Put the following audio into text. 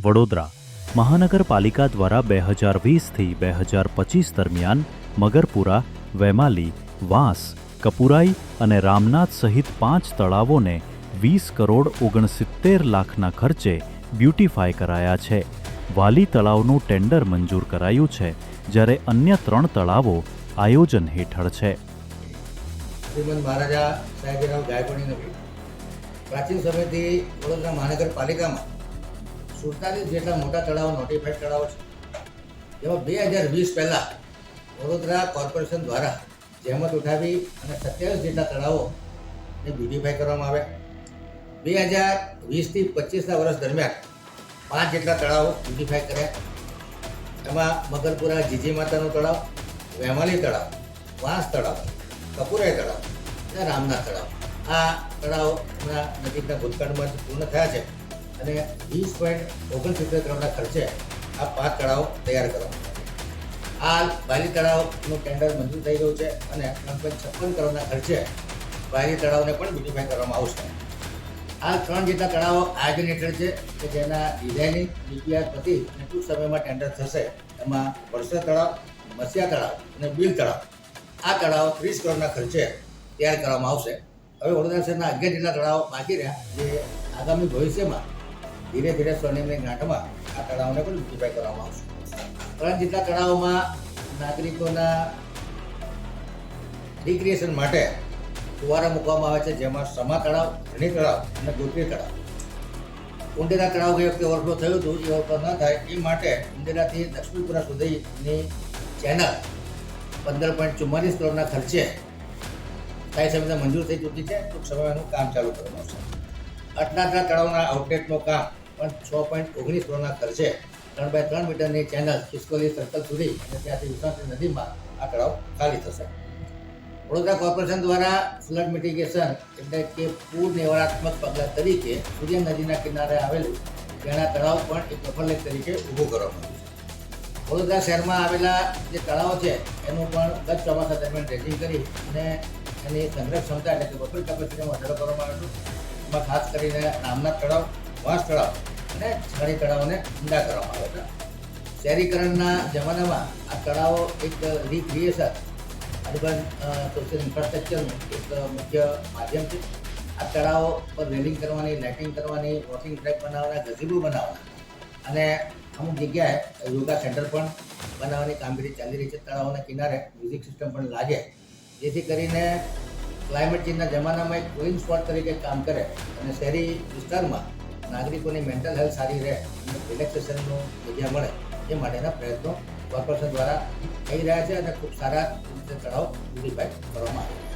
વડોદરા મહાનગરપાલિકા દ્વારા 2020થી 2025 દરમિયાન મગરપુરા, વેમાલી, વાંસ, કપુરાઈ અને રામનાથ સહિત 5 તળાવોને 20 કરોડ 69 લાખના ખર્ચે બ્યુટીફાય કરાયા છે. વાલી તળાવનું ટેન્ડર મંજૂર કરાયું છે, જ્યારે અન્ય 3 તળાવો આયોજન હેઠળ છે. શ્રીમદ મહારાજા સાહેબરાવ ગાયકવાડની નગરી પ્રાચીન સમયથી વડોદરા મહાનગરપાલિકામાં 47 જેટલા મોટા તળાવો નોટિફાઈડ તળાવો છે. જેમાં 2020 પહેલાં વડોદરા કોર્પોરેશન દ્વારા જહેમત ઉઠાવી અને 27 જેટલા તળાવોને બ્યુટીફાઈ કરવામાં આવ્યા. 2020થી 25ના વર્ષ દરમિયાન 5 જેટલા તળાવો બ્યુટીફાઈ કર્યા. એમાં મગરપુરા જીજી માતાનું તળાવ, વેમાલી તળાવ, વાંસ તળાવ, કપુરાઈ તળાવ અને રામનાથ તળાવ. આ તળાવના નજીકના ભૂતકાળમાં પૂર્ણ થયા છે અને 20.69 કરોડના ખર્ચે આ 5 તળાવો તૈયાર કરવામાં આવ્યા. આ વાલી તળાવનું ટેન્ડર મંજૂર થઈ ગયું છે અને 3.56 કરોડના ખર્ચે વાલી તળાવને પણ બ્યુટીફાઈ કરવામાં આવશે. આ 3 જેટલા તળાવો આયોજન હેઠળ છે કે જેના ડિઝાઇનિંગ ડીપીઆર પતી અને ટૂંક સમયમાં ટેન્ડર થશે. એમાં વરસદ તળાવ, મસિયા તળાવ અને બીલ તળાવ, આ તળાવ 30 કરોડના ખર્ચે તૈયાર કરવામાં આવશે. હવે વડોદરા શહેરના 11 જેટલા તળાવો બાકી રહ્યા, જે આગામી ભવિષ્યમાં ધીરે ધીરે સ્વનિર્ણય ગાંઠમાં આ તળાવને પણ બ્યુટીફાઈ કરવામાં આવશે. 3 જેટલા તળાવોમાં નાગરિકોના રિક્રિએશન માટે ફુવારા મૂકવામાં આવે છે, જેમાં સમા તળાવ, ધણી તળાવ અને ગોત્રી તળાવ. ઉંડેરા તળાવ ગઈ વખતે ઓવરફ્લો થયું હતું, એ ઓવરફ્લો ન થાય એ માટે ઉંડેરાથી લક્ષ્મીપુરા સુધીની ચેનલ 15.44 કરોડના ખર્ચે સ્થાયી સમિતિને મંજૂર થઈ ચૂકી છે. ટૂંક સમયનું કામ ચાલુ કરવામાં આવશે. અટલાદરા તળાવના આઉટલેટનું કામ પણ 6.19 કરોડના ખર્ચે 3x3 મીટરની ચેનલ ખિસકોલી સર્કલ સુધી અને ત્યાંથી વિશ્વાસની નદીમાં આ તળાવ ખાલી થશે. વડોદરા કોર્પોરેશન દ્વારા ફ્લડ મિટિગેશન એટલે કે પૂર નિવારણાત્મક પગલાં તરીકે સૂર્ય નદીના કિનારે આવેલું ગેણા તળાવ પણ એક બફર લેક તરીકે ઊભું કરવામાં આવ્યું છે. વડોદરા શહેરમાં આવેલા જે તળાવો છે એનું પણ ગત ચોમાસા દરમિયાન ડ્રેજિંગ કરી અને એની સંગ્રહ ક્ષમતા એટલે કે બફર કેપેસિટીમાં વધારો કરવામાં આવ્યો હતો. એમાં ખાસ કરીને રામનાથ તળાવ, વાંસ તળાવ અને છાણી તળાવોને ઊંડા કરવામાં આવ્યા હતા. શહેરીકરણના જમાનામાં આ તળાવો એક રિક્રિએશન અર્બન સોશિયલ ઇન્ફ્રાસ્ટ્રક્ચરનું એક મુખ્ય માધ્યમ છે. આ તળાવો પર રેલિંગ કરવાની, લાઇટિંગ કરવાની, વોકિંગ ટ્રેક બનાવવાના, ગઝીબો બનાવવાના અને અમુક જગ્યાએ યોગા સેન્ટર પણ બનાવવાની કામગીરી ચાલી રહી છે. તળાવોના કિનારે મ્યુઝિક સિસ્ટમ પણ લાગે, જેથી કરીને ક્લાઇમેટ ચેન્જના જમાનામાં એક કુલિંગ સ્પોટ તરીકે કામ કરે અને શહેરી વિસ્તારમાં નાગરિકોની મેન્ટલ હેલ્થ સારી રહે અને રિલેક્સેશનનું જગ્યા મળે એ માટેના પ્રયત્નો કોર્પોરેશન દ્વારા થઈ રહ્યા છે અને ખૂબ સારા રીતે તળાવ બ્યુટીફાઈ કરવામાં આવે છે.